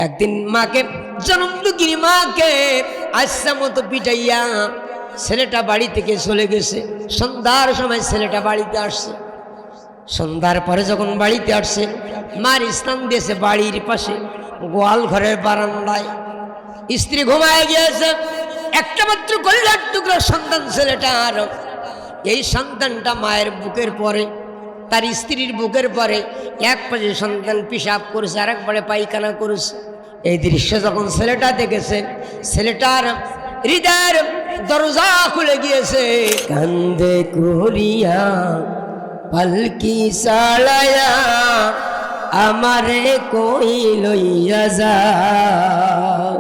একদিন মাকে জনমদুগিরি মাকে আচ্ছা মতো পিটাইয়া ছেলেটা বাড়ি থেকে চলে গেছে। সন্ধ্যার সময় ছেলেটা বাড়িতে আসছে। সন্ধ্যার পরে যখন বাড়িতে আসছে, মার স্থান দিয়েছে বাড়ির পাশে গোয়াল ঘরের বারান্দায়। স্ত্রী ঘুমায় গিয়েছে। একটা মাত্র কলিজার টুকরো সন্তান ছেলেটার। এই সন্তানটা মায়ের বুকের পরে, তার স্ত্রীর বুকের পরে এক পাশে সন্তান পেশাব করেছে, আর একবারে পায়খানা করেছে। এই দৃশ্য যখন ছেলেটা দেখেছে, ছেলেটার হৃদয়ের দরজা খুলে গিয়েছে। কান্দে করিয়া পালকি সালায়া আমারে কই লইয়া যাও।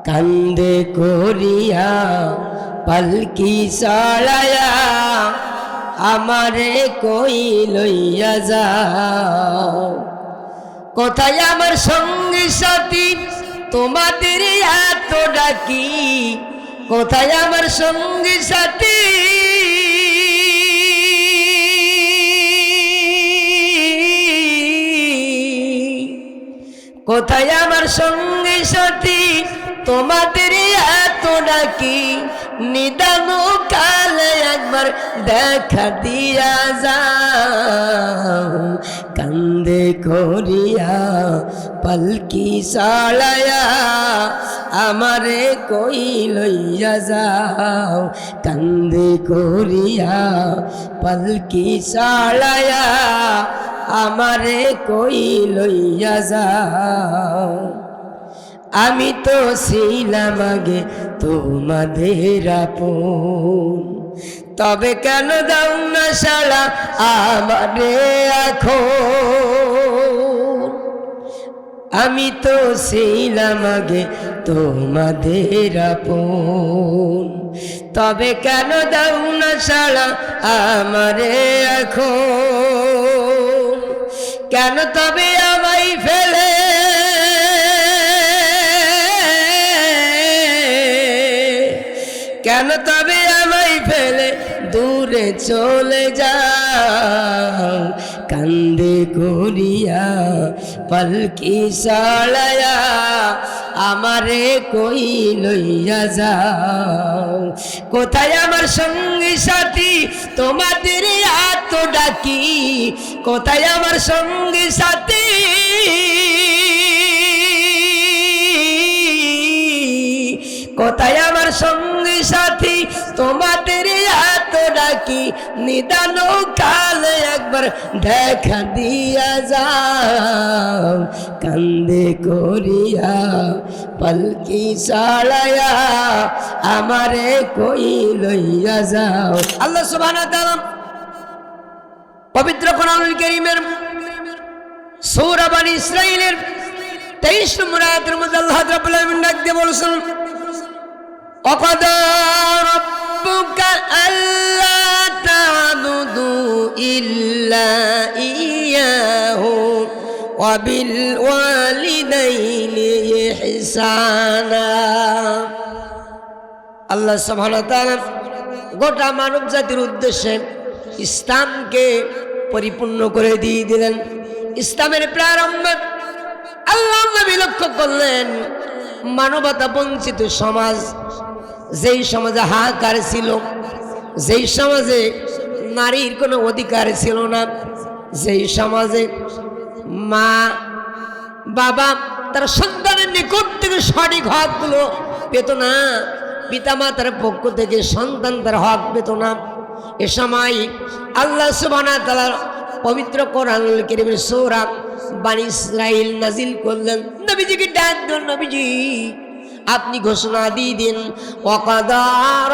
কান্দে করিয়া পালকি সালায়া আমারে কই লইয়া যাও। কোথায় আমার সঙ্গী সাথী তোমাদের এত ডাকি? কোথায় আমার সঙ্গী সাথী? কোথায় আমার সঙ্গী সাথী তোমাদের এত ডাকি? নিদান কালে একবার দেখা দিয়া যাও। কান্দে করিয়া পালকি সালায়া আমারে কই লইয়া যাও। কান্দে করিয়া পালকি সালায়া আমারে কই লইয়া যাও। আমি তো ছিলাম আগে তোমাদের আপন, তবে কেন দাও না সাড়া আমারে এখন? আমি তো ছিলাম আগে তোমাদের আপন, তবে কেন দাও না সাড়া আমারে এখন? কেন তবে আমায় ফেলে কেন তবে আমায় ফেলে দূরে চলে যাও? কান্দে করিয়া পালকি সালায়া আমারে কই লইয়া যাও। কোথায় আমার সঙ্গী সাথী তোমাদের এত ডাকি? কোথায় আমার সঙ্গী সাথী? কোথায় আমার সঙ্গী সাথী তোমাদের এত ডাকি? নিদান কালে একবার দেখা দিয়া যাও। কান্দে করিয়া পালকি সালায়া আমারে কই লইয়া যাও। আল্লাহ সুবহানাহু ওয়া তাআলা পবিত্র কোরআনুল কারীমের সূরা বনী ইসরাঈলের 23 নম্বর আয়াতের মধ্যে আল্লাহ রাব্বুল আলামিন ডাক দিয়ে বলেছেন, وَقَضَى رَبُّكَ أَلَّا تَعْبُدُوا إِلَّا إِيَّاهُ وَبِالْوَالِدَيْنِ إِحْسَانًا। আল্লাহ সুবহানাহু ওয়া তাআলা গোটা মানব জাতির উদ্দেশ্যে ইসলামকে পরিপূর্ণ করে দিয়ে দিলেন। ইসলামের প্রারম্ভ আল্লাহ নবী লক্ষ্য করলেন মানবতা বঞ্চিত সমাজ, যেই সমাজে হাহাকার ছিল, যেই সমাজে নারীর কোনো অধিকার ছিল না, যেই সমাজে মা বাবা তার সন্তানের নিকট থেকে সঠিক হকগুলো পেত না, পিতামাতার পক্ষ থেকে সন্তান তার হক পেত না, এ সময় আল্লাহ সুবহানাহু ওয়া তাআলা পবিত্র কোরআনুল কারীমের সূরা বনী ইসরাঈল নাজিল করলেন। নবীজিকে ডাক দেন, নবীজি আপনি ঘোষণা দিয়ে দিন, ওয়াকাদা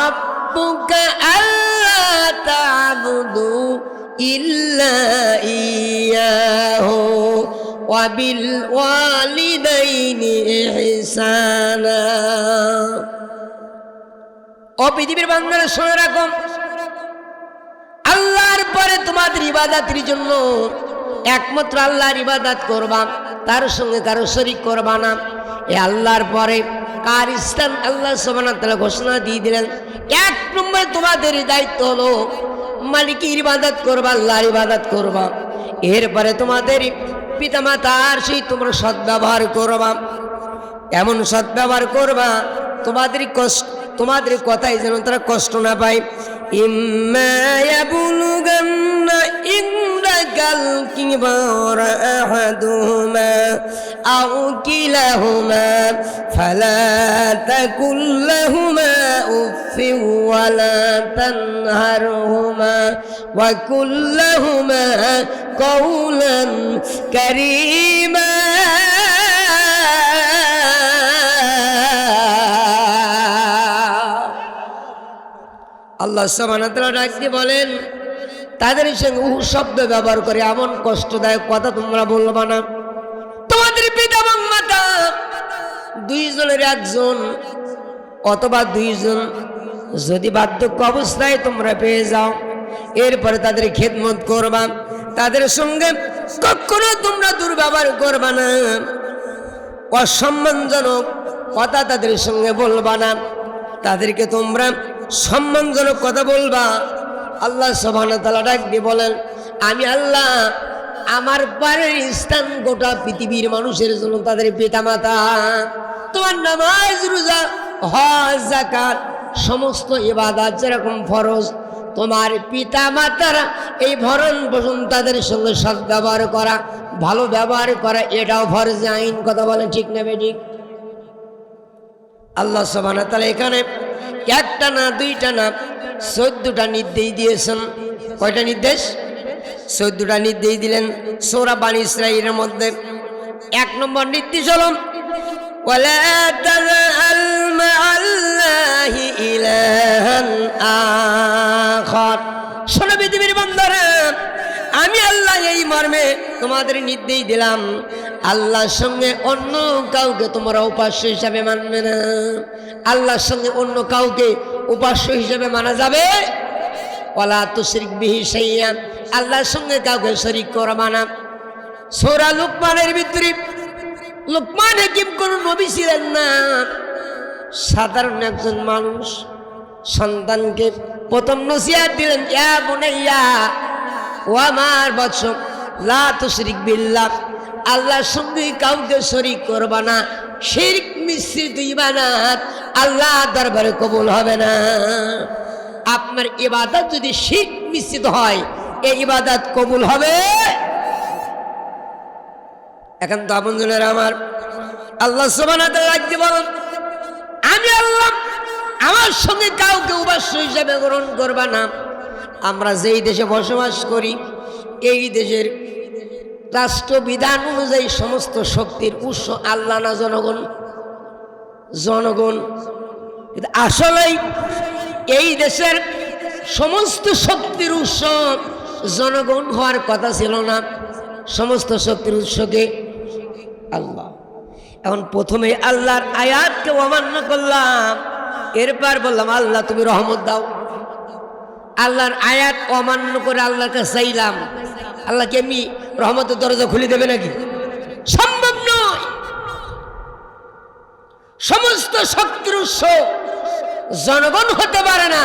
রাব্বুকা আল্লা তা'বুদু ইল্লা ইয়্যাহু ওয়া বিল ওয়ালিদাইনি ইহসানা। ও পৃথিবীর বান্দারা শুনে রাখো, আল্লাহর পরে তোমাদের ইবাদতের জন্য একমাত্র আল্লাহর ইবাদত করবা, তার সঙ্গে কারো শরীক করবা না। এ আল্লাহর পরে কার স্থান আল্লাহ সুবহানাহু ওয়া তাআলা ঘোষণা দিয়ে দিলেন। এক নম্বরে তোমাদের দায়িত্ব হলো মালিকের ইবাদত করবা, আল্লাহর ইবাদত করবা। এরপরে তোমাদের পিতামাতার সেই তোমরা সদ্ব্যবহার করবা, এমন সদ্ব্যবহার করবা তোমাদের কথাই যেন তারা কষ্ট না পায়। ইম্মা ইয়াবলুগান্না ইনদাকাল কিবারা আহাদুহুমা আও কিলাহুমা ফালা তাকুল লাহুমা উফফিন ওয়ালা তানহারহুমা ওয়া কুল লাহুমা কাওলান কারীমা। আল্লাহ সুবহানাহু ওয়া তাআলা ডাক দিয়ে বলেন, তাদের সঙ্গে শব্দ ব্যবহার করে এমন কষ্টদায়ক কথা তোমরা বলবা না। তোমাদের পিতা এবং মাতা দুইজনের একজন অথবা দুইজন যদি বার্ধক্য অবস্থায় তোমরা পেয়ে যাও, এরপরে তাদের খেদমত করবা, তাদের সঙ্গে কখনো তোমরা দুর্ব্যবহার করবা না, অসম্মানজনক কথা তাদের সঙ্গে বলবা না, তাদেরকে তোমরা সম্মানজনক কথা বলবা। আল্লাহ সুবহানাহু ওয়া তাআলা ডাক দিয়ে বলেন, আমি আল্লাহ আমার পারের স্থান গোটা পৃথিবীর মানুষের জন্য তাদের পিতামাতা। তোমার নামাজ, রোজা, হজ, যাকাত সমস্ত ইবাদত যেরকম ফরজ, তোমার পিতামাতারা এই ভরণ পোষণ তাদের সঙ্গে সদ্ব্যবহার করা, ভালো ব্যবহার করা, এটাও ফরজ আইন। কথা বলেন ঠিক না বেঠিক? আল্লাহ সুবহানাহু ওয়া তাআলা এখানে একটা না দুইটা না 14টা নির্দেশ দিয়েছেন। কয়টা নির্দেশ? 14টা নির্দেশ দিলেন সূরা বনী ইসরাঈলের মধ্যে। 1 নম্বর নির্দেশ হলো ওয়ালা তাজআল মা'আল্লাহি ইলাহান আখার। শোনো পৃথিবীর বান্দারা, আমি আল্লাহ এই মর্মে তোমাদের নির্দেশ দিলাম, আল্লাহর সঙ্গে অন্য কাউকে তোমরা উপাস্য হিসাবে মানবে না। আল্লাহর সঙ্গে অন্য কাউকে উপাস্য হিসাবে মানা যাবে। ওয়ালা তুশরিক বিহি শাইআন, আল্লাহর সঙ্গে কাউকে শরীক করবা না। সূরা লুকমানের ভিতরে লুকমান হাকিম কোন নবী ছিলেন না, সাধারণ একজন মানুষ সন্তানকে প্রথম নসিহত দিলেন, ইয়া বুনাইয়া, ও আমার বৎস, লা তুশরিক বিল্লাহ, আল্লাহর সঙ্গে কাউকে শরীক করবা না। শিরক মিশ্রিত ইবাদত আল্লাহ দরবারে কবুল হবে না। আপনার ইবাদত যদি শিরক মিশ্রিত হয়, এই ইবাদত কবুল হবে? এখন তো আপনজনেরা আমার, আল্লাহ সুবহানাহু ওয়া তাআলা রাখতে বলেন, আমি আল্লাহ আমার সঙ্গে কাউকে উপাস্য হিসাবে গ্রহণ করবা না। আমরা যেই দেশে বসবাস করি, এই দেশের রাষ্ট্রবিধান অনুযায়ী সমস্ত শক্তির উৎস আল্লাহ না জনগণ? জনগণ। কিন্তু আসলেই এই দেশের সমস্ত শক্তির উৎস জনগণ হওয়ার কথা ছিল না, সমস্ত শক্তির উৎসকে আল্লাহ। এখন প্রথমে আল্লাহর আয়াতকে অমান্য করলাম, এরপর বললাম আল্লাহ তুমি রহমত দাও। আল্লাহর আয়াত অমান্য করে আল্লাহর কাছে চাইলাম, আল্লাহকে এমনি রহমতের দরজা খুলে দেবে নাকি? সম্ভব নয়। সমস্ত শক্তির উৎস জনগণ হতে পারে না,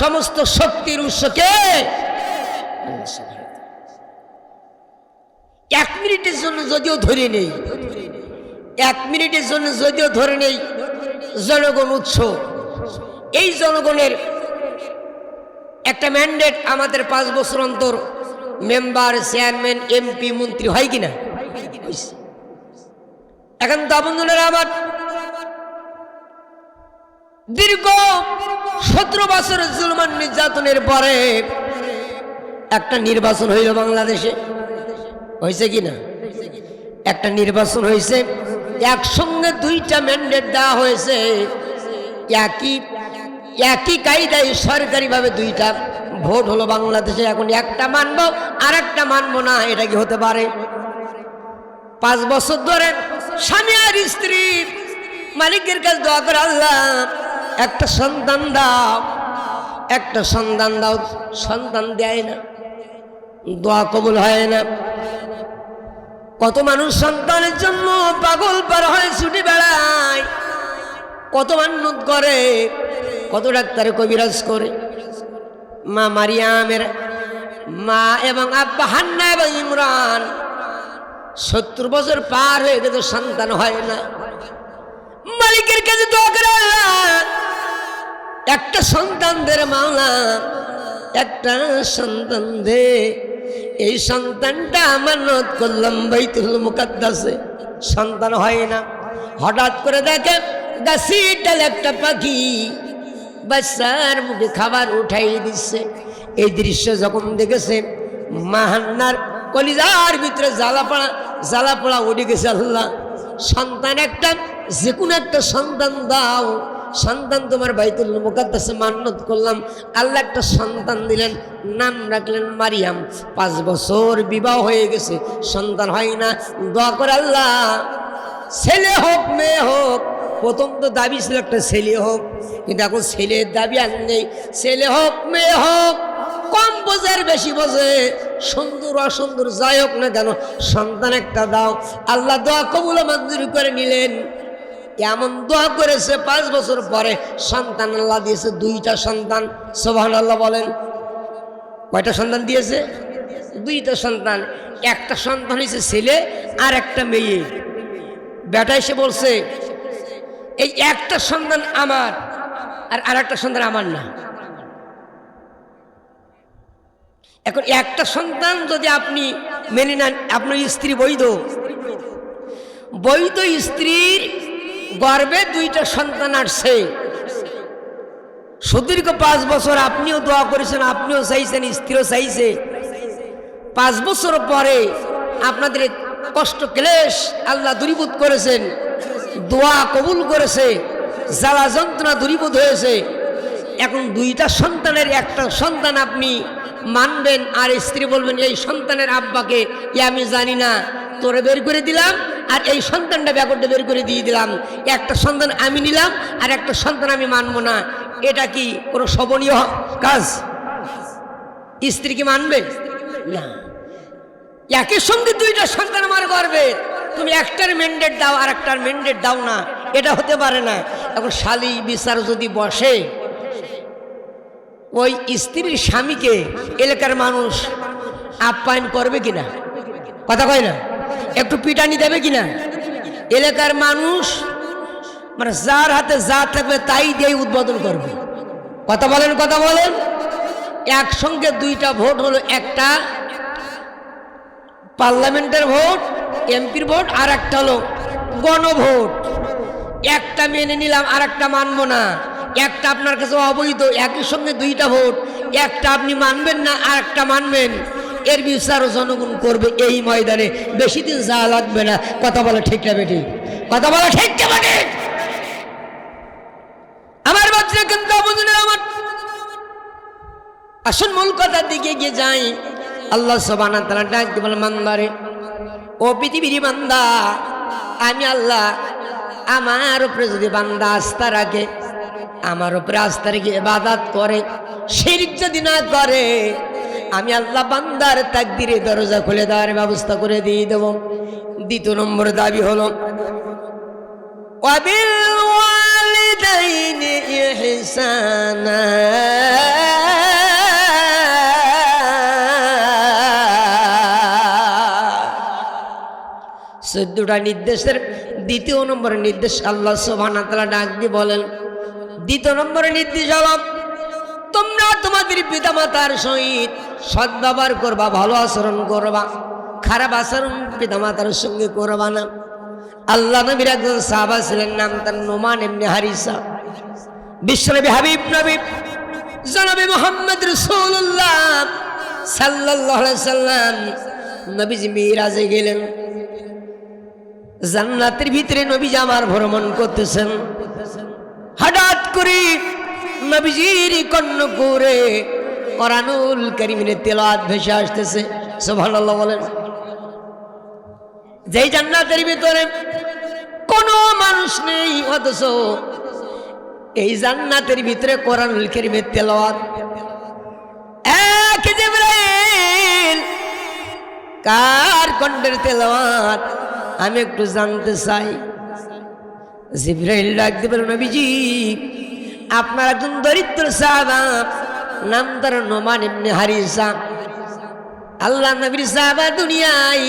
সমস্ত শক্তির উৎসকে 1 মিনিটের জন্য যদিও ধরে নেই, 1 মিনিটের জন্য যদিও ধরে নেই জনগণ উৎস, এই জনগণের একটা ম্যান্ডেট আমাদের 5 বছর অন্তর মেম্বার, চেয়ারম্যান, এমপি, মন্ত্রী হয় কিনা? এখন তো আপনজনেরা আমার, দীর্ঘ 17 বছরের জুলুম আর নির্যাতনের পরে একটা নির্বাচন হইল বাংলাদেশে। হয়েছে কিনা? একটা নির্বাচন হয়েছে, একসঙ্গে 2টা ম্যান্ডেট দেওয়া হয়েছে, একই কায়দায় সরকারিভাবে 2টা ভোট হলো বাংলাদেশে। এখন একটা মানবো আর একটা মানবো না, এটা কি হতে পারে? 5 বছর ধরে স্বামী আর স্ত্রী মালিকের কাছে দোয়া করে, আল্লাহ একটা সন্তান দাও, একটা সন্তান দাও, সন্তান দেয় না, দোয়া কবুল হয় না। কত মানুষ সন্তানের জন্য পাগল পার হয়ে ছুটে বেড়ায়, কত মান্যত করে, কত ডাক্তারে কবিরাজ করে। মা মারিয়ামের মা এবং আব্বা হান্না এবং ইমরান 70 বছর পার হয়ে গেছে, সন্তান হয় না। মালিকের কাছে দোয়া করে, আল্লাহ একটা সন্তান দে রে মাওলা, একটা সন্তান দে। এই সন্তানটা আমানত করলাম বাইতুল মুকাদ্দাসে, সন্তান হয় না। হঠাৎ করে দেখে গাছের ডালে একটা পাখি বাচ্চার মুখে খাবার উঠাই দিচ্ছে। এই দৃশ্য যখন দেখেছে, মাহান্নার কলিজার ভিতরে জ্বালা পোড়া উঠে গেছে। আল্লাহ সন্তান একটা, যে কোনো একটা সন্তান দাও, সন্তান তোমার বাইতুল মুকাদ্দাসে মান্নত করলাম। আল্লাহ একটা সন্তান দিলেন, নাম রাখলেন মারিয়াম। 5 বছর বিবাহ হয়ে গেছে, সন্তান হয় না। দোয়া করে আল্লাহ ছেলে হোক মেয়ে হোক, প্রথম তো দাবি ছিল একটা ছেলে হোক, কিন্তু এখন ছেলের দাবি আর নেই। ছেলে হোক মেয়ে হোক, কম বোঝার বেশি বোঝে, সুন্দর অসুন্দর যাই হোক না কেন, সন্তান একটা দাও। আল্লাহ দোয়া কবুল মঞ্জুর করে নিলেন। এমন দোয়া করেছে, 5 বছর পরে সন্তান আল্লাহ দিয়েছে, 2টা সন্তান। সুবহানাল্লাহ বলেন। কয়টা সন্তান দিয়েছে? 2টা সন্তান। একটা সন্তান হয়েছে ছেলে আর একটা মেয়ে। বেটা এসে বলছে, এই একটা সন্তান আমার, আর একটা সন্তান আমার না। এখন একটা সন্তান যদি আপনি মেনে নেন, আপনার স্ত্রী বৈধ স্ত্রীর গর্ভে 2টা সন্তান আসছে। সুদীর্ঘ 5 বছর আপনিও দোয়া করেছেন, আপনিও চাইছেন, স্ত্রীও চাইছে। 5 বছর পরে আপনাদের কষ্ট ক্লেশ আল্লাহ দূরীভূত করেছেন, দোয়া কবুল করেছে, জ্বালা যন্ত্রণা দূরীভূত হয়েছে। এখন 2টা সন্তানের একটা সন্তান আপনি মানবেন, আর স্ত্রী বলবেন এই সন্তানের আব্বাকে আমি জানি না, তোরে বের করে দিলাম, আর এই সন্তানটা ব্যাপারটা বের করে দিয়ে দিলাম। একটা সন্তান আমি নিলাম, আর একটা সন্তান আমি মানবো না। এটা কি কোনো শোভনীয় কাজ? স্ত্রী কি মানবে? না। একই সঙ্গে 2টা সন্তান আমার গর্বে, তুমি একটার ম্যান্ডেট দাও আর একটার ম্যান্ডেট দাও না, এটা হতে পারে না। এখন শালী বিচার যদি বসে, ওই স্ত্রীর স্বামীকে এলাকার মানুষ আপ্যায়ন করবে কিনা? কথা কয় না? একটু পিটানি দেবে কিনা? এলাকার মানুষ মানে যার হাতে যা থাকবে তাই দিয়ে উদ্বোধন করবে। কথা বলেন, কথা বলেন। একসঙ্গে 2টা ভোট হলো, একটা পার্লামেন্টের ভোট, এমপির ভোট, আর একটা হলো গণভোট। একটা মেনে নিলাম, আর একটা মানবো না। একটা আপনার কাছে অবৈধ, একই সঙ্গে 2টা ভোট, একটা আপনি মানবেন না, আর একটা মানবেন। এর বিচারও জনগণ করবে এই ময়দানে, বেশি দিন যা লাগবে না। কথা বলা ঠিক না বেটি? কথা বলা ঠিক না বেটি? আমার বাচ্চা কিন্তু বুঝলেন আমার। আসুন মূল কথার দিকে গিয়ে যাই। আল্লাহ সুবহানাহু ওয়া তাআলা ডাক দিয়ে বলেন, বান্দারে, ও পৃথিবীর বান্দা, আমি আল্লাহ আমার উপরে যদি বান্দা আস্থা রাখে, আমার উপরে আস্থা রেখে ইবাদত করে, শিরক যদি না করে, আমি আল্লাহ বান্দার তাকদীরে দরজা খুলে দেওয়ার ব্যবস্থা করে দিয়ে দেব। 2 নম্বর দাবি হলো ওয়াবিল ওয়ালিদাইনি ইহসানা। 14টা নির্দেশের 2য় নম্বর নির্দেশ আল্লাহ সুবহানাহু ওয়া তাআলা ডাক দিয়ে বলেন, 2 নম্বর নির্দেশ হলো তোমরা তোমাদের পিতামাতার সহিত সদ্ব্যবহার করবা, ভালো আচরণ করবা, খারাপ আচরণ পিতামাতার সঙ্গে করবা না। আল্লাহ নবীর একজন সাহাবা ছিলেন, নাম তার নোমান ইবনে হারিসা। বিশ্বনবী হাবিব নবী জনাবে মুহাম্মদ রাসূলুল্লাহ সাল্লাল্লাহু আলাইহি সাল্লাম নবীজি মিরাজে গেলেন। জান্নাতের ভিতরে নবীজি আমার ভ্রমণ করতেছেন। হঠাৎ করে নবীজির কর্ণকুরে কোরআনুল কারীমের তেলাওয়াত ভেসে আসতেছে। সুবহানাল্লাহ বলেন। যেই জান্নাতের ভিতরে কোনো মানুষ নেই, অথচ এই জান্নাতের ভিতরে কোরআনুল কারীমের তেলাওয়াত। এক জিবরাইল, কার কণ্ঠের তেলাওয়াত আমি একটু জানতে চাই। জিবরাইল ডাক দিয়ে বলেন, নবীজি আপনার একজন দরিদ্র সাহাবা, নাম তার নোমান ইবনে হারিসা। আল্লাহ নবীর সাহাবা দুনিয়ায়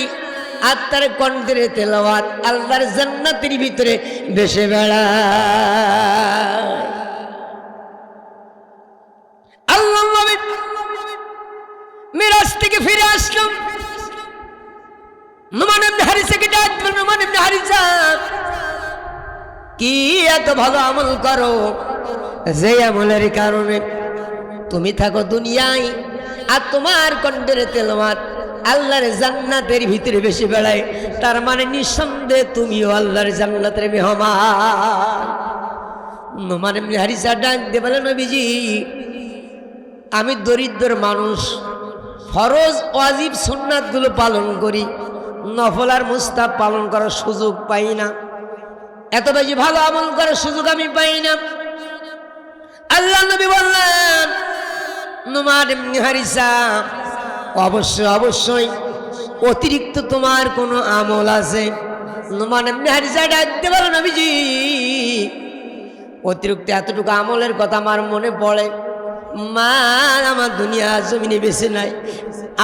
আর তার কণ্ঠের তেলাওয়াত আল্লাহর জান্নাতের ভিতরে ভেসে বেড়ায়। আল্লাহ নবী মিরাজ থেকে ফিরে আসলাম। নুমান ইবনে হারিসাকে ডাক দিল, নুমান ইবনে হারিসা কি এত ভালো আমল করো যে আমলের কারণে তুমি থাকো দুনিয়ায় আর তোমার কণ্ঠের তেলাওয়াত আল্লাহর জান্নাতের ভিতরে বেশি বেড়ায়, তার মানে নিঃসন্দেহে তুমিও আল্লাহর জান্নাতের মেহমান। নুমান ইবনে হারিসা ডাক দিয়ে বলে, নবীজি আমি দরিদ্র মানুষ, ফরজ ওয়াজিব সুন্নাতগুলো পালন করি, নফল আর মুস্তাহাব পালন করার সুযোগ পাই না, এত বেশি ভালো আমল করার সুযোগ আমি পাই না। আল্লাহ নবী বললেন, নুমান ইবনে হারিসা অবশ্যই অবশ্যই অতিরিক্ত তোমার কোনো আমল আছে। নুমান ইবনে হারিসা ডাকতে বলো, নবীজি অতিরিক্ত এতটুকু আমলের কথা আমার মনে পড়ে। মা আমার দুনিয়া জমিনে বেঁচে নাই,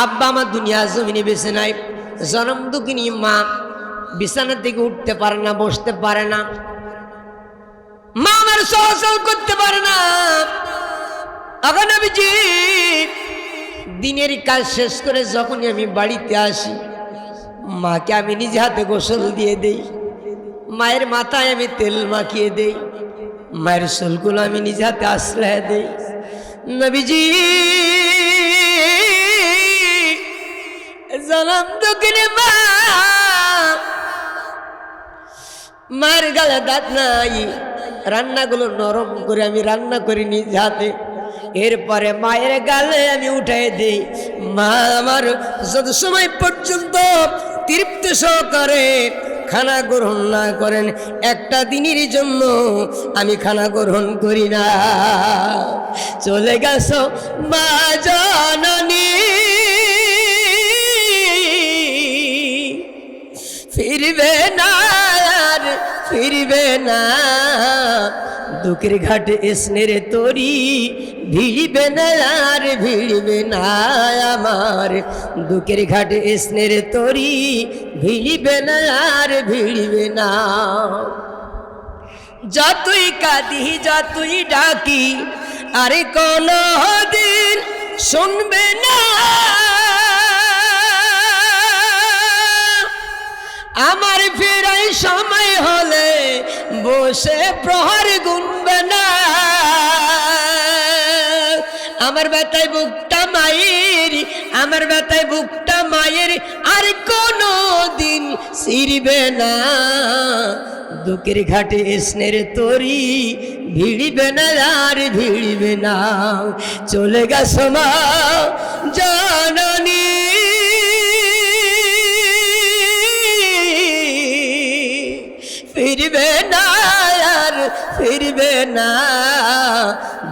আব্বা আমার দুনিয়া জমিনে বেঁচে নাই, জনম দুঃখিনী মা বিছানা থেকে উঠতে পারে না, বসতে পারে না, মা আমার চলাচল করতে পারে না। আগে নবীজি দিনের কাজ শেষ করে যখনই আমি বাড়িতে আসি, মাকে আমি নিজে হাতে গোসল দিয়ে দেই, মায়ের মাথায় আমি তেল মাখিয়ে দেই, মায়ের চুলগুলো আমি নিজে হাতে আশ্রয় দেই। নবীজি জনম দুঃখিনী মা, মায়ের গালে দাঁত নাই, রান্নাগুলো নরম করে আমি রান্না করি নিজে হাতে, এরপরে মায়ের গালে আমি উঠাই দিই। মা আমার যত সময় পর্যন্ত তৃপ্ত সহকারে খানা গ্রহণ না করেন, একটা দিনের জন্য আমি খানা গ্রহণ করি না। চলে গেছো মা জননী, ফিরবে না আর ফিরবে না, দুঃখের ঘাটে স্নেরে তরি ভিড়বে না আর ভিড়বে না আমার, দুঃখের ঘাটে স্নেরে তরি ভিড়বে না আর ভিড়বে না। যতই কাঁদি যতই ডাকি আরে কোনো দিন শুনবে না, আমার ফেরাই সময় হলে বসে প্রহর গুনবে না, আমার ব্যথায় বুকটা মায়ের, আমার ব্যথায় বুকটা মায়ের আর কোনো দিন ছিড়বে না, দুঃখের ঘাটে স্নেহের তরি ভিড়বে না আর ভিড়বে না। চলে গেছো মা জননী, ফিরবে না আর ফিরবে না,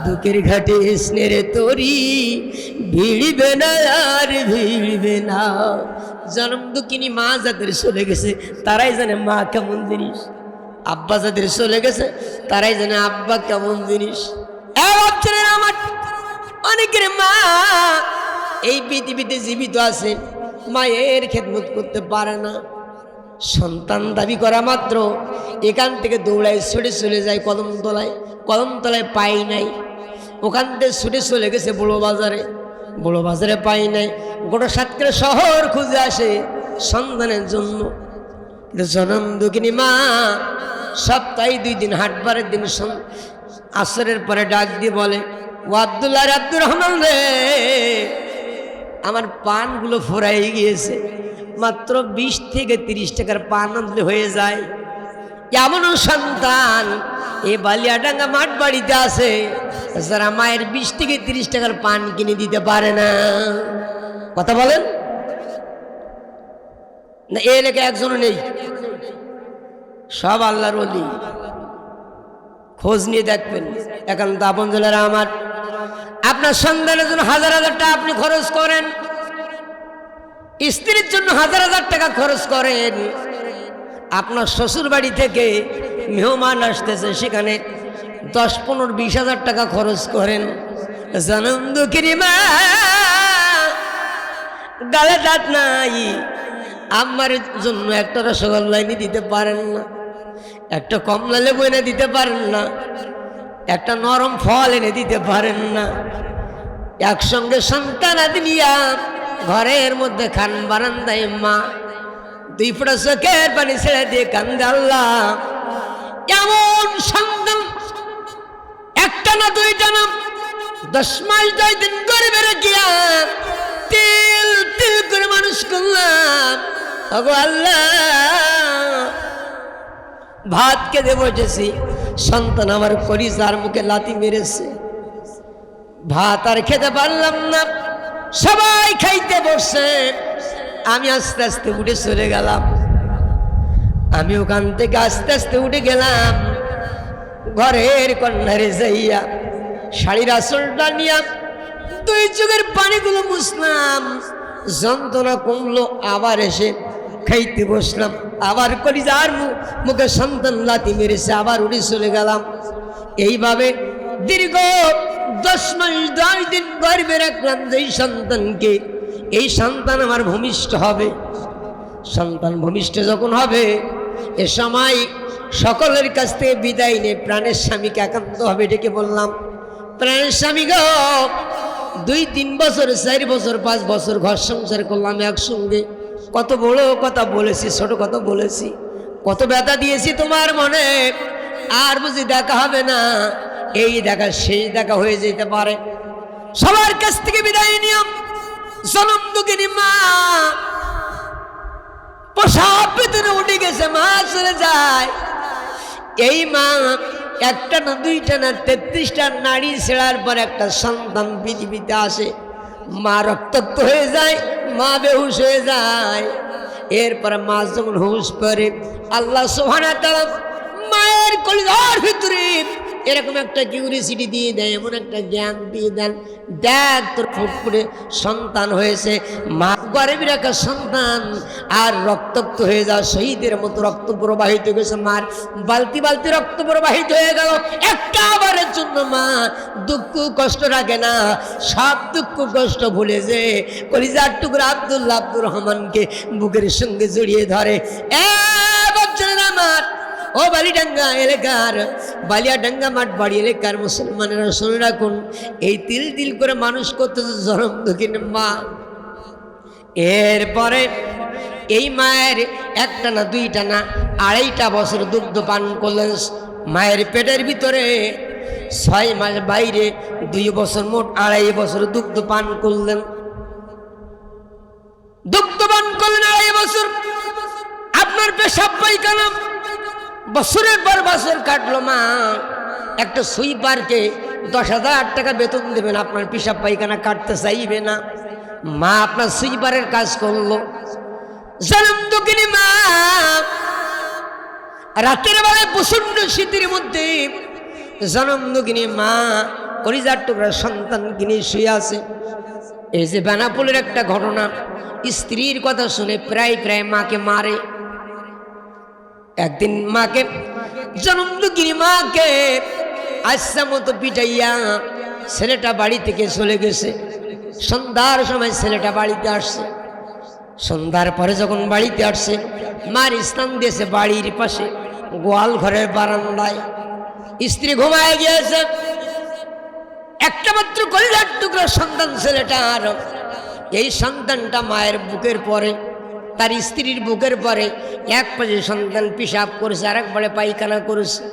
দুঃখের ঘাটে স্নেহের তরি ভিড়বে না আর ভিড়বে না। জনম দুঃখিনী মা যাদের চলে গেছে তারাই জানে মা কেমন জিনিস, আব্বা যাদের চলে গেছে তারাই জানে আব্বা কেমন জিনিস। আমার অনেকের মা এই পৃথিবীতে জীবিত আছে, মায়ের খেদমত করতে পারে না, সন্তান দাবি করা মাত্র এখান থেকে দৌড়ায় ছুটে চলে যায় কদমতলায়, কদমতলায় পাই নাই, ওখান থেকে ছুটে চলে গেছে বড় বাজারে, বড় বাজারে পাই নাই, গোটা সাতক্ষীরা শহর খুঁজে আসে সন্তানের জন্য। জনম দুঃখিনী মা সপ্তাহে 2 দিন হাটবারের দিন আসরের পরে ডাক দিয়ে বলে, ও আব্দুল্লাহ আব্দুর রহমান রে, আমার পানগুলো ফোরাই গিয়েছে, মাত্র 20 থেকে 30 টাকার পান আনলে হয়ে যায়। এমনও সন্তান এ বালিয়াডাঙ্গা মাঠ বাড়িতে আছে যারা মায়ের 20 থেকে 30 টাকার পান কিনে দিতে পারে না। কথা বলেন না, এ এলাকায় একজনও নেই, সব আল্লাহর ওলি। খোঁজ নিয়ে দেখবেন। এখন তো আপন জনেরা আমার, আপনার সন্তানের জন্য 1000 টাকা আপনি খরচ করেন, স্ত্রীর জন্য 1000 টাকা খরচ করেন, আপনার শ্বশুর বাড়ি থেকে মেহমান আসতেছে সেখানে 10, 15, 20,000 টাকা খরচ করেন। জনম দুঃখিনী মা, গালে দাঁত নাই, আমার জন্য একটা রসগোল্লা এনে দিতে পারেন না, একটা কমলা লেবু এনে দিতে পারেন না, একটা নরম ফল এনে দিতে পারেন না? একসঙ্গে সন্তান আদি নিয়া ঘরের মধ্যে খান বারান্দায় মা দুই ফোঁটা চোখের পানি ছেড়ে দিয়ে কান্দে, আল্লাহ এমন সন্তান একটা না দুইটা না 10 মাস 10 দিন গর্ভে রাখিয়া তিল তিল করে মানুষ করলাম। ওগো আল্লাহ, ভাত খেতে বসেছি, সন্তান আমার কলিজার মুখে লাথি মেরেছে, ভাত আর খেতে পারলাম না, সবাই খাইতে বসছে, আমি আস্তে আস্তে উঠে চলে গেলাম। আমি ওখান থেকে আস্তে আস্তে উঠে গেলাম, ঘরের কন্যারে যাইয়া শাড়ির আঁচলটা নিয়া 2 চোখের পানিগুলো মুছলাম, যন্ত্রণা কমলো, আবার এসে খাইতে বসলাম, আবার কলিজার মুখে সন্তান লাথি মেরেছে, আবার উঠে চলে গেলাম। এইভাবে দীর্ঘ 10 মাস 10 দিন গর্ভে রাখলাম যেই সন্তানকে, এই সন্তান আমার ভূমিষ্ঠ হবে। সন্তান ভূমিষ্ঠ যখন হবে, এ সময় সকলের কাছ থেকে বিদায় নিয়ে প্রাণের স্বামীকে একান্ত হবে ডেকে বললাম, প্রাণের স্বামী গো, 2-3 বছর 4 বছর 5 বছর ঘর সংসার করলাম একসঙ্গে, কত বড় কথা বলেছি, ছোট কথা বলেছি, কত ব্যথা দিয়েছি তোমার মনে, আর বুঝি দেখা হবে না? এই দেখা শেষ দেখা হয়ে যেতে পারে। সবার কাছ থেকে বিদায় নিয়ম জনম দুঃখিনী মা প্রসাব পেতনে উঠে গেছে, মা চলে যায়। এই মা একটা না দুইটা না 33টা নারী ছেড়ার পর একটা সন্তান পৃথিবীতে আসে। মা রক্তাক্ত হয়ে যায়, মা বেহুশ হয়ে যায়। এরপর মা যখন হুশ করে, আল্লাহ সুবহানাহু ওয়া তাআলা মায়ের কলিজার ভিতরে এরকম একটা কিউরিসিটি দিয়ে দেয়, এমন একটা জ্ঞান দিয়ে দেন, দেখ তোর ফুটফুটে সন্তান হয়েছে, মা গর্ভে রাখা সন্তান আর রক্তাক্ত হয়ে যাওয়া শহীদের মতো রক্ত প্রবাহিত হয়েছে, মার বালতি বালতি রক্ত প্রবাহিত হয়ে গেল। একটা বারের জন্য মা দুঃখ কষ্ট রাখে না, সব দুঃখ কষ্ট ভুলে যে কলিজার টুকরা আব্দুল্লাহ আব্দুর রহমানকে বুকের সঙ্গে জড়িয়ে ধরে। বাচ্চারা আমার, ও বালিডাঙ্গা এলাকার, বালিয়াডাঙ্গা মাঠ বাড়ি এলাকার মুসলমানেরা শুনে রাখুন, এই তিল তিল করে মানুষ করতেছে জনম দুঃখিনী মা। এরপরে এই মায়ের একটা না দুইটা না 2.5টা বছর দুগ্ধ পান করলেন। মায়ের পেটের ভিতরে 6 মাস, বাইরে 2 বছর, মোট 2.5 বছর দুগ্ধ পান করলেন। দুগ্ধ পান করলেন 2.5 বছর। আপনার পেশাব পায়খানা বছরের পর বছর কাটলো। মা একটা সুইপারকে 10,000 টাকা বেতন দেবেন, আপনার পেশাব পায়খানা কাটতে চাইবে না। মা আপনার সুইপারের কাজ করলো। জনম দুঃখিনী মা রাতের বেলায় প্রচন্ড শীতের মধ্যে জনম দুঃখিনী মা কলিজার টুকরা সন্তান কিনে শুয়ে আছে। এই যে বেনাপোলের একটা ঘটনা, স্ত্রীর কথা শুনে প্রায় প্রায় মাকে মারে। একদিন মাকে, জনম দুঃখিনী মাকে আচ্ছা মতো পিটাইয়া ছেলেটা বাড়ি থেকে চলে গেছে। সন্ধ্যার সময় ছেলেটা বাড়িতে আসছে। সন্ধ্যার পরে যখন বাড়িতে আসছে, মার স্থান দিয়েছে বাড়ির পাশে গোয়াল ঘরের বারান্দায়। স্ত্রী ঘুমায় গিয়েছে। একটা মাত্র কলিজার টুকরা সন্তান ছেলেটার। এই সন্তানটা মায়ের বুকের পরে, তার স্ত্রীর বুকের পরে এক পাশে সন্তান পেশাব করেছে, আর একবারে পায়খানা করেছে।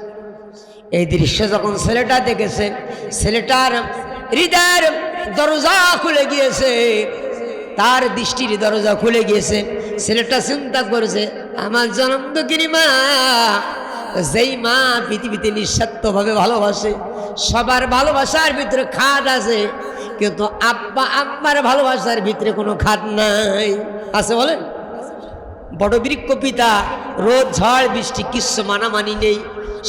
এই দৃশ্য যখন ছেলেটা দেখেছে, ছেলেটার হৃদয়ের দরজা খুলে গিয়েছে, তার দৃষ্টির দরজা খুলে গিয়েছে। ছেলেটা চিন্তা করেছে, আমার জনম দুঃখিনী মা, যেই মা পৃথিবীতে নিঃস্বার্থভাবে ভালোবাসে, সবার ভালোবাসার ভিতরে খাদ আছে, কিন্তু আব্বা আম্মার ভালোবাসার ভিতরে কোনো খাদ নাই। আছে বলেন? বড় বৃক্ষ পিতা, রোদ ঝড় বৃষ্টি কিচ্ছু মানামানি নেই,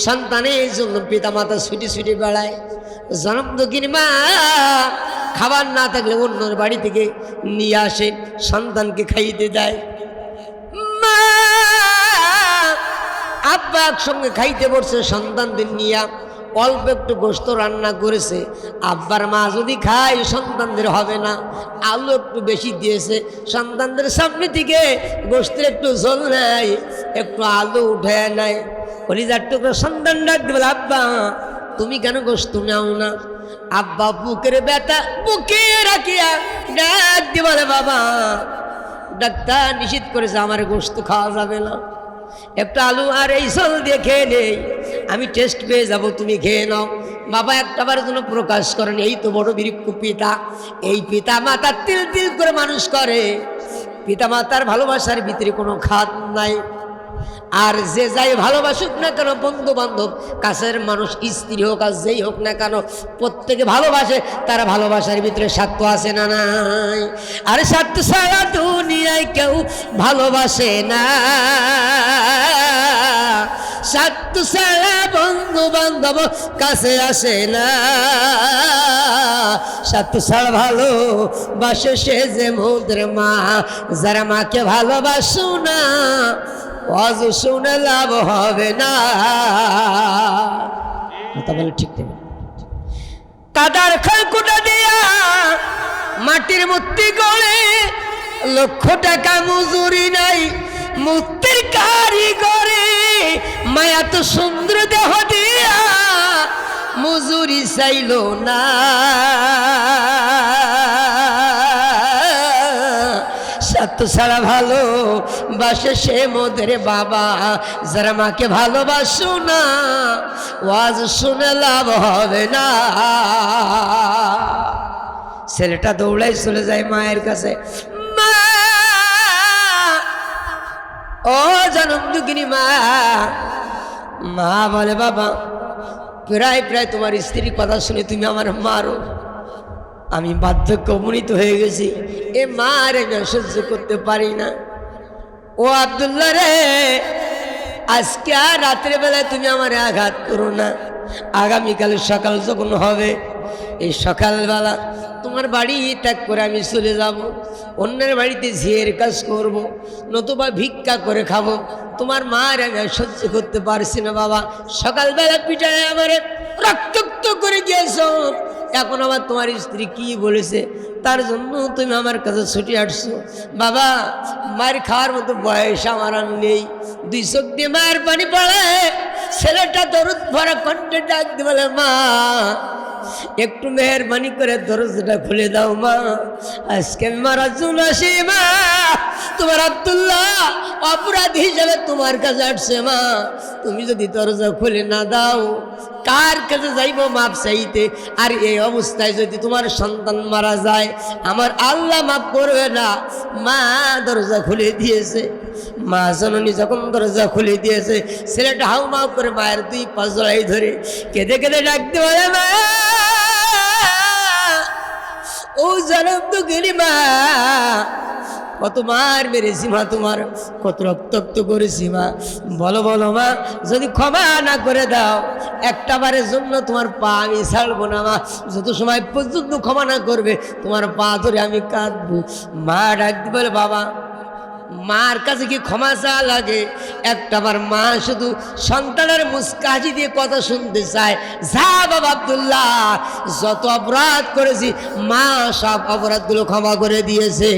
সন্তানের জন্য পিতা মাতা ছুটে ছুটে বেড়ায়। জনম দুঃখিনী মা খাবার না থাকলে অন্যর বাড়ি থেকে নিয়ে আসে, সন্তানকে খাইতে দেয়। মা আব্বা একসঙ্গে খাইতে বসছে সন্তানদের নিয়ে। অল্প একটু গোশত রান্না করেছে, আব্বার মা যদি খায় সন্তানদের হবে না, আলু একটু বেশি দিয়েছে, সন্তানদের সামনে থেকে গোশতের একটু ঝোল নেয়, একটু আলু উঠে নেয়, কলিজার টুকরো সন্তান ডাক দিবে, আব্বা তুমি কেন গোশত নাও না? আব্বা বুকের ব্যথা বুকে রাখিয়া ডাক দিয়ে বলে, বাবা ডাক্তার নিষেধ করেছে আমার গোশত খাওয়া যাবে না, একটা আলু আর এই ঝোল দিয়ে খেয়ে নেই, আমি টেস্ট পেয়ে যাব, তুমি খেয়ে নাও। বাবা একটাবার জন্য প্রকাশ করেন, এই তো বড় বিরিক্ষ পিতা, এই পিতা মাতা তিল তিল করে মানুষ করে, পিতা মাতার ভালোবাসার ভিতরে কোনো খাদ নাই। আর যে যাই ভালোবাসুক না কেন, বন্ধু বান্ধব কাছের মানুষ, স্ত্রী হোক আর যেই হোক না কেন, প্রত্যেকে ভালোবাসে, তারা ভালোবাসার ভিতরে স্বার্থ আছে না নাই? আর স্বার্থ ছাড়া দুনিয়ায় কেউ ভালোবাসে না, স্বার্থ ছাড়া বন্ধু বান্ধব কাছে আসে না, স্বার্থ ছাড়া ভালোবাসে সে যে মোদের মা, যারা মাকে ভালোবাসো না ওয়াজ শুনে লাভ হবে না। কথা বলে ঠিক নেই। কাদার খড়কুটা দিয়া মাটির মূর্তি গড়ে, লক্ষ টাকা মজুরি নাই মূর্তির কারিগরে, মায়া তো সুন্দর দেহ দিয়া মজুরি চাইল না, স্বার্থ ছাড়া ভালো বাসে সে মোদের বাবা, যারা মাকে ভালোবাসো না ওয়াজ শুনে লাভ হবে না। ছেলেটা দৌড়াই চলে যায় মায়ের কাছে, মা ও জনম দুঃখিনী মা। মা বলে, বাবা প্রায় প্রায় তোমার স্ত্রীর কথা শুনে তুমি আমার মারো, আমি বার্ধক্য উপনীত হয়ে গেছি, এ মার আমি সহ্য করতে পারি না। ও আব্দুল্লাহ রে, আজকে আর রাত্রে বেলায় তুমি আমার আঘাত করো না, আগামীকাল সকাল যখন হবে এই সকালবেলা তোমার বাড়ি ত্যাগ করে আমি চলে যাব, অন্যের বাড়িতে ঝিয়ের কাজ করব, নতুবা ভিক্ষা করে খাবো, তোমার মার আমি সহ্য করতে পারছি না বাবা, সকালবেলা পিঠায় আমার রক্তাক্ত করে দিয়েছ, এখন আবার তোমার স্ত্রী কি বলেছে তার জন্য তুমি আমার কাছে ছুটে আসছো। বাবা মার খাওয়ার মতো বয়স আমার আর নেই, দুই চোখ দিয়ে মায়ের পানি পড়ে, ছেলেটা দরদ ভরা কণ্ঠে ডাক দিয়ে বলে, মা একটু মেহরবানি করে দরজাটা খুলে দাও মা, আজকে আমি মারা জন্য আসি মা, তোমার আব্দুল্লাহ অপরাধী হিসাবে তোমার কাছে আসছে মা, তুমি যদি দরজা খুলে না দাও কার কাছে যাইব মাপ চাইতে? আর এই অবস্থায় যদি তোমার সন্তান মারা যায় আমার আল্লাহ মাপ করবে না। মা দরজা খুলে দিয়েছে, মা জননী যখন দরজা খুলে দিয়েছে, ছেলেটা হাউ মাউ করে মায়ের দুই পা জড়াই ধরে কেঁদে কেঁদে ডাকতে বলে, মা ও জনম দুঃখিনী মা, কত মার মেরেছি মা, তোমার কত রক্তাক্ত করেছি মা, বলো বলো মা, যদি ক্ষমা না করে দাও একটা বারের জন্য তোমার পা আমি ছাড়বো না মা, যত সময় পর্যন্ত ক্ষমা না করবে তোমার পা ধরে আমি কাঁদবো। মা ডাকতে বলে, বাবা মার কাছে কি ক্ষমা চাওয়া লাগে? একটাবার মা শুধু সন্তানের মুস্কা হাসি দিয়ে কথা শুনতে চায়, যা বাবা আব্দুল্লাহ যত অপরাধ করেছি মা সব অপরাধগুলো ক্ষমা করে দিয়েছে।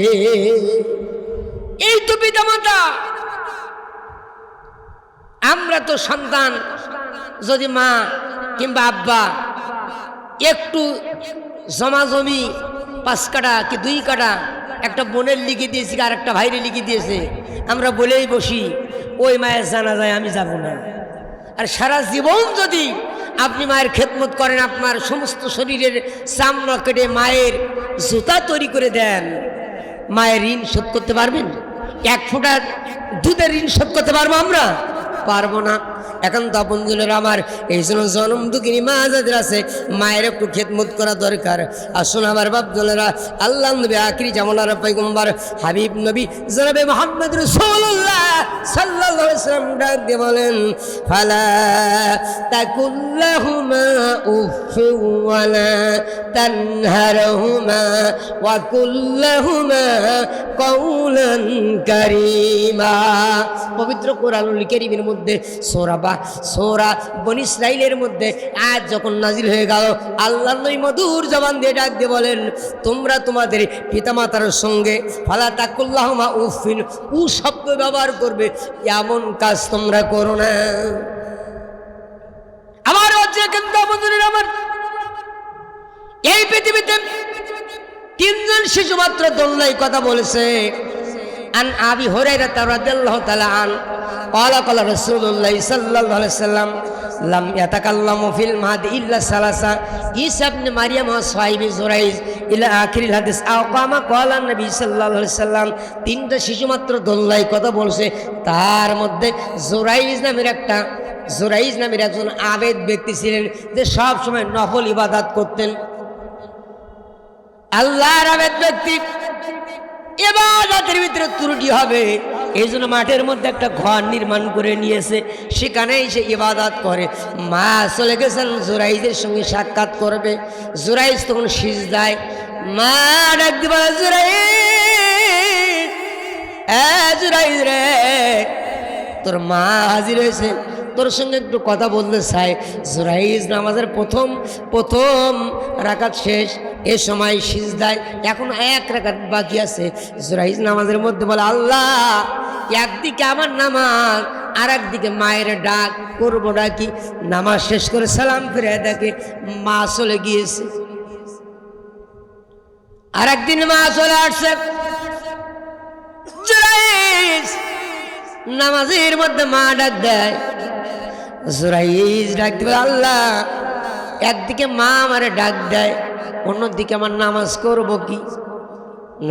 এই তো পিতামাতা। আমরা তো সন্তান, যদি মা কিংবা আব্বা একটু জমা জমি 5 কাঠা কি 2 কাঠা একটা বোনের লিখে দিয়েছি আর একটা ভাইরে লিখে দিয়েছে, আমরা বলেই বসি ওই মায়ের জানাজায় আমি যাব না। আর সারা জীবন যদি আপনি মায়ের খেদমত করেন, আপনার সমস্ত শরীরের চামড়া কেটে মায়ের জুতা তৈরি করে দেন, মায়ের ঋণ শোধ করতে পারবেন? 1 ফোঁটা দুধের ঋণ শোধ করতে পারবো আমরা? পারবো না। এখন তো আপনজনের আমার এই জন্য জনম দুঃখিনী মা যাদের আছে মায়ের একটু খেদমত করা দরকার। আসুন আমার বাপজনেরা, আল্লাহ নবী আখিরি জামানার পয়গম্বর হাবিব নবী জনাবে মুহাম্মদ রাসূলুল্লাহ সাল্লাল্লাহু আলাইহি ওয়াসাল্লাম ডাক দিয়ে বলেন, ফালা তাকুল্লাহুমা উফফু ওয়ালা তানহারহুমা ওয়া কুল্লাহুমা কাওলান কারীমা। পবিত্র কোরআনুল কারীমের মধ্যে সূরা কথা। সূরা বনী ইসরাঈলের মধ্যে আয়াত যখন নাজিল হয়ে গেল, আল্লাহর নবী মধুর জবান দিয়ে ডাক দিয়ে বলেন, তোমরা তোমাদের পিতামাতার সঙ্গে ফালা তাকুল্লাহুমা উফিন, উ শব্দ ব্যবহার করবে, এমন কাজ তোমরা করো না। আমার হচ্ছে কিন্তু বন্ধুরা আমার, এই পৃথিবীতে তিনজন শিশু মাত্র দোলনায় কথা বলেছে। আন আবি হুরায়রা রাদিয়াল্লাহু তাআলা আন قال قال رسول الله صلى الله عليه وسلم لم يتكلم في المهد الا ثلاثه عيسى ابن مريم وصاحب زريج الى اخر الحديث او كما قال النبي صلى الله عليه وسلم। তিনটা শিশু মাত্র দোলনায় কথা বলছে, তার মধ্যে জুরাইজ নামের একজন আবেদ ব্যক্তি ছিলেন, যে সব সময় নফল ইবাদত করতেন। আল্লাহর আবেদ ব্যক্তি, ইবাদতের ভিতরে ত্রুটি হবে, এই জন্য মাঠের মধ্যে একটা ঘর নির্মাণ করে নিয়েছে, সেখানেই সে ইবাদত করে। মা চলে গেছেন জুরাইজের সঙ্গে সাক্ষাৎ করবে। জুরাইজ তখন সিজদায়, মা ডাক দিবা, জুরাইজ রে, তোর মা হাজির হয়েছে, তোর সঙ্গে একটু কথা বলতে চাই। জুরাইজ নামাজের প্রথম রাকাত শেষ, এ সময় সিজদায়, এখন এক রাকাত বাকি আছে। জুরাইজ নামাজের মধ্যে বলে, আল্লাহ, একদিকে আমার নামাজ, আর একদিকে মায়ের ডাক, করবো ডাকি। নামাজ শেষ করে সালাম ফিরে দেখে মা চলে গিয়েছে। আর একদিন মা চলে আসছে, জুরাইজ নামাজের মধ্যে মা ডাক দেয়। জুরাইজ ডাক দিবে, আল্লাহ, একদিকে মা আমারে ডাক দেয়, অন্যদিকে আমার নামাজ করবো কি?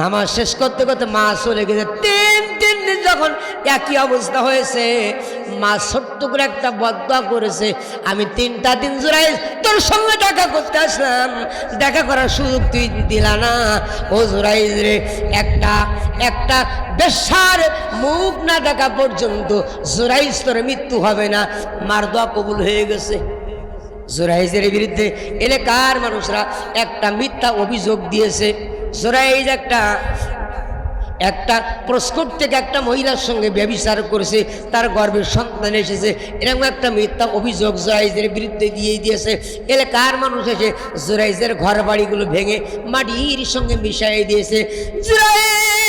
নামাজ শেষ করতে করতে মা চলে গেছে। তিন দিন যখন একই অবস্থা হয়েছে, মা ছোট্ট করে একটা বদদোয়া করেছে, আমি 3টা দিন জুরাইজ তোর সঙ্গে দেখা করতে আসলাম, দেখা করার সুযোগ তুই দিলা না। ও জুরাইজ রে, একটা বেশ্যার মুখ না দেখা পর্যন্ত জুরাইজ তোর মৃত্যু হবে না। মার দোয়া কবুল হয়ে গেছে। জুরাইজের বিরুদ্ধে এলাকার মানুষরা একটা মিথ্যা অভিযোগ দিয়েছে। জুরাইজ একটা প্রস্কট থেকে একটা মহিলার সঙ্গে ব্যভিচার করেছে, তার গর্ভের সন্তান এসেছে, এরকম একটা মিথ্যা অভিযোগ জুরাইজের বিরুদ্ধে দিয়েছে। এলাকার মানুষ এসে জুরাইজের ঘর বাড়িগুলো ভেঙে মাটির সঙ্গে মিশিয়ে দিয়েছে। জুরাইজ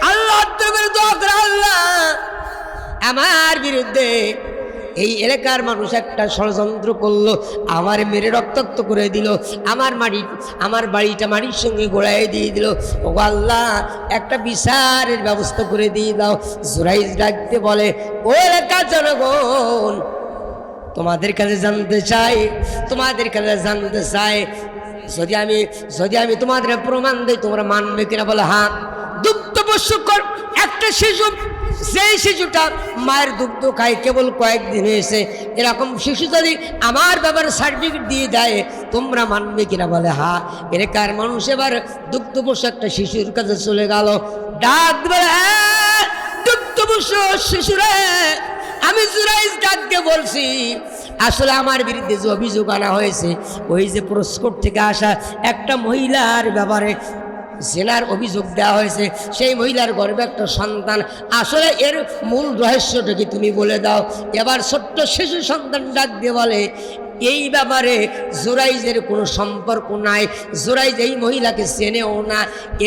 আল্লাহ দোয়া করে, আল্লাহ, আমার বিরুদ্ধে এই এলাকার মানুষ একটা ষড়যন্ত্র করলো, আমার মেরে রক্তাক্ত করে দিল, আমার বাড়িটা মাটির সঙ্গে গোড়ায় দিয়ে দিল। ও আল্লাহ, একটা বিচারের ব্যবস্থা করে দিয়ে দাও। জুরাইজ ডাকতে বলে, ও এলাকার জনগণ, তোমাদের কাছে জানতে চাই, যদি আমি তোমাদের প্রমাণ দিই, তোমরা মানবে কিনা? বলে, হ্যাঁ। দুগ্ধপোষ্যকর একটা শিশু, যেই শিশুটা মায়ের দুগ্ধ খায় কেবল কয়েকদিন হয়েছে, এরকম শিশু যদি আমার ব্যাপারে সার্টিফিকেট দিয়ে দেয়, তোমরা মানবে কিনা? বলে, হ্যাঁ। এলাকার মানুষ এবার দুগ্ধপোষ্য একটা শিশুর কাছে চলে গেল, ডাক বলে, দুগ্ধপোষ্য শিশুরে, আমি জুরাইজ ডাককে বলছি, আসলে আমার বিরুদ্ধে যে অভিযোগ আনা হয়েছে, ওই যে প্রস্কট থেকে আসা একটা মহিলার ব্যাপারে জেনার অভিযোগ দেওয়া হয়েছে, সেই মহিলার গর্ভে একটা সন্তান। আসলে এর মূল রহস্যটা কি তুমি বলে দাও। এবার ছোট্ট শিশু সন্তান ডাক দিয়ে বলে, এই ব্যাপারে জুরাইজের কোনো সম্পর্ক নাই, জুরাইজ এই মহিলাকে চেনেও না।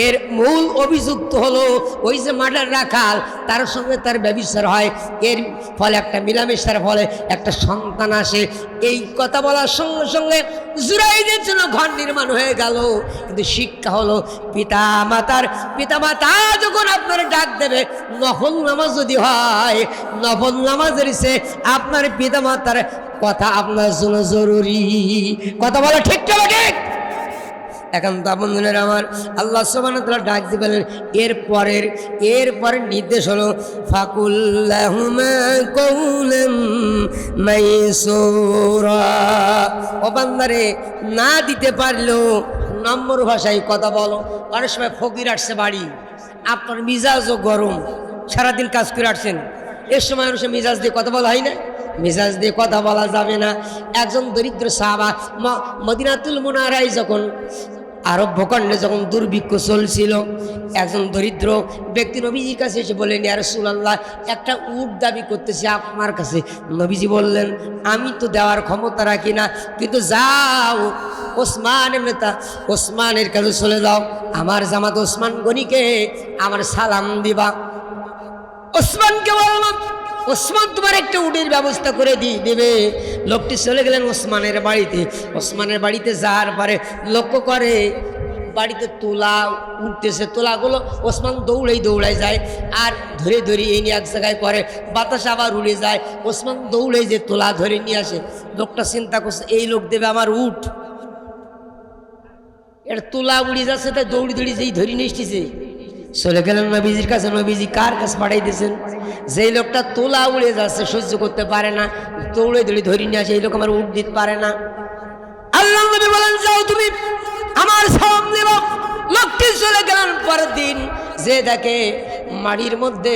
এর মূল অভিযুক্ত হলো ওই যে মার্ডার রাখাল, তার সঙ্গে তার ব্যভিচার হয়, এর ফলে একটা মিলামেশার ফলে একটা সন্তান আসে। এই কথা বলার সঙ্গে সঙ্গে জুরাইজের জন্য ঘর নির্মাণ হয়ে গেল। কিন্তু শিক্ষা হলো, পিতামাতা যখন আপনার ডাক দেবে, নফল নামাজ যদি হয়, নফল নামাজের সে আপনার পিতামাতার কথা আপনার জন্য জরুরি। কথা বলা ঠিক তো ঠিক? এখন তো বন্ধুরা আমার, আল্লাহ সুবহানাহু ওয়া তাআলা ডাক দিবেন। এরপরের নির্দেশ হলো, ফাকুল্লাহুমা কওলাম মাইসুরা। ও বান্দারে, না দিতে পারলেও নম্র ভাষায় কথা বলো। অনেক সময় ফকির আসছে বাড়ি, আপনার মিজাজও গরম, সারাদিন কাজ করে আসছেন, এর সময় মানুষের মিজাজ দিয়ে কথা বলা হয় না? মিজাজ দিয়ে কথা বলা যাবে না। একজন দরিদ্র সাহাবা মদিনাতুল মুনাওয়ারায় যখন আরব ভূখণ্ডে যখন দুর্ভিক্ষ চলছিল, একজন দরিদ্র ব্যক্তি নবীজির কাছে এসে বললেন, ইয়া রাসূলুল্লাহ, একটা উট দাবি করতেছি আপনার কাছে। নবীজি বললেন, আমি তো দেওয়ার ক্ষমতা রাখি না, কিন্তু যাও ওসমানের নেতা ওসমানের কাছে চলে যাও, আমার জামাত ওসমান গনিকে আমার সালাম দিবা। ওসমানকে বললাম, ওসমান তোমার একটা উটের ব্যবস্থা করে দেবে। লোকটি চলে গেলেন ওসমানের বাড়িতে। ওসমানের বাড়িতে যাওয়ার পরে লক্ষ্য করে বাড়িতে তোলা উঠতেছে, তোলাগুলো ওসমান দৌড়াই যায়, আর ধরে এই নিয়ে এক জায়গায় করে, বাতাস আবার উড়ে যায়, ওসমান দৌড়ে যে তোলা ধরে নিয়ে আসে। লোকটা চিন্তা করছে, এই লোক দেবে আমার উট, এটা তোলা উড়ে যাচ্ছে, তাই দৌড়ি যেই ধরে নিয়ে এসেছে। চলে গেলেন নবীজির কাছে। নবীজি কার কাছে পাঠাই দিয়েছেন? যেই লোকটা তোলা উড়ে যাচ্ছে, সহ্য করতে পারে না, দৌড়ে ধরে নিয়ে আসে, এই লোক আমার উট দিতে পারে না। আল্লাহ নবী বলেন, যাও তুমি আমার সালাম দিবা। লোকটি চলে গেলেন। পরের দিন যে দেখে মাটির মধ্যে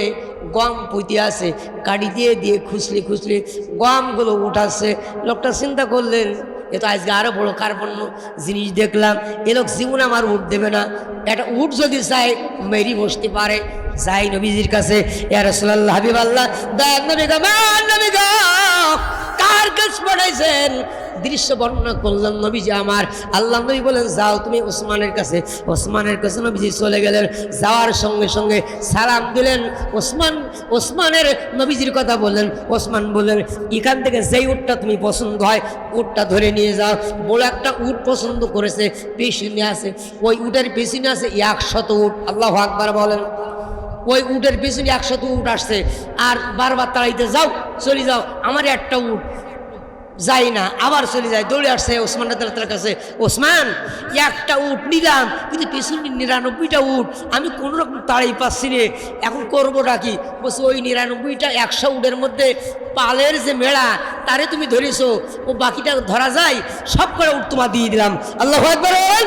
গম পুঁতি আছে, কাটি দিয়ে খুসলি গমগুলো উঠাচ্ছে। লোকটা চিন্তা করলেন, এ তো আজকে আরো বড় কার্পণ্য জিনিস দেখলাম, এ লোক জীবন আমার উট দেবে না, একটা উট যদি চাই মেরি বসতে পারে। যাই নবীজির কাছে, ইয়া রাসূলুল্লাহ, হাবিবাল্লাহ, দয়ার নবী গো, মান নবী গো, কার কাছে পাঠাইছেন? দৃশ্য বর্ণনা করলেন নবীজি আমার। আল্লাহ নবী বলেন, যাও তুমি ওসমানের কাছে। ওসমানের কাছে নবীজি চলে গেলেন। যাওয়ার সঙ্গে সঙ্গে সালাম দিলেন। ওসমানের নবীজির কথা বললেন। ওসমান বললেন, এখান থেকে যেই উটটা তুমি পছন্দ হয় উটটা ধরে নিয়ে যাও। বড় একটা উট পছন্দ করেছে, পেছনে আছে, ওই উটের পেছনে আছে 100 উট। আল্লাহু আকবার বলেন। ওই উটের পেছনে 100 উট আসছে, আর বারবার তাড়াইতে, যাও চলে যাও, আমার একটা উট যাই না, আবার চলে যায়, দৌড়ে আসছে ওসমান রাদিয়াল্লাহু তাআলার কাছে। ওসমান, একটা উট নিলাম, কিন্তু পেছনে 99টা উট, আমি কোনো রকম তাড়াই পাচ্ছি রে, এখন করবোটা কি? বলছে, ওই 99টা 100 উটের মধ্যে পালের যে মেড়া, তারে তুমি ধরেছো, ও বাকিটা ধরা যায়, সব করে উট তোমার দিয়ে দিলাম। আল্লাহু আকবার।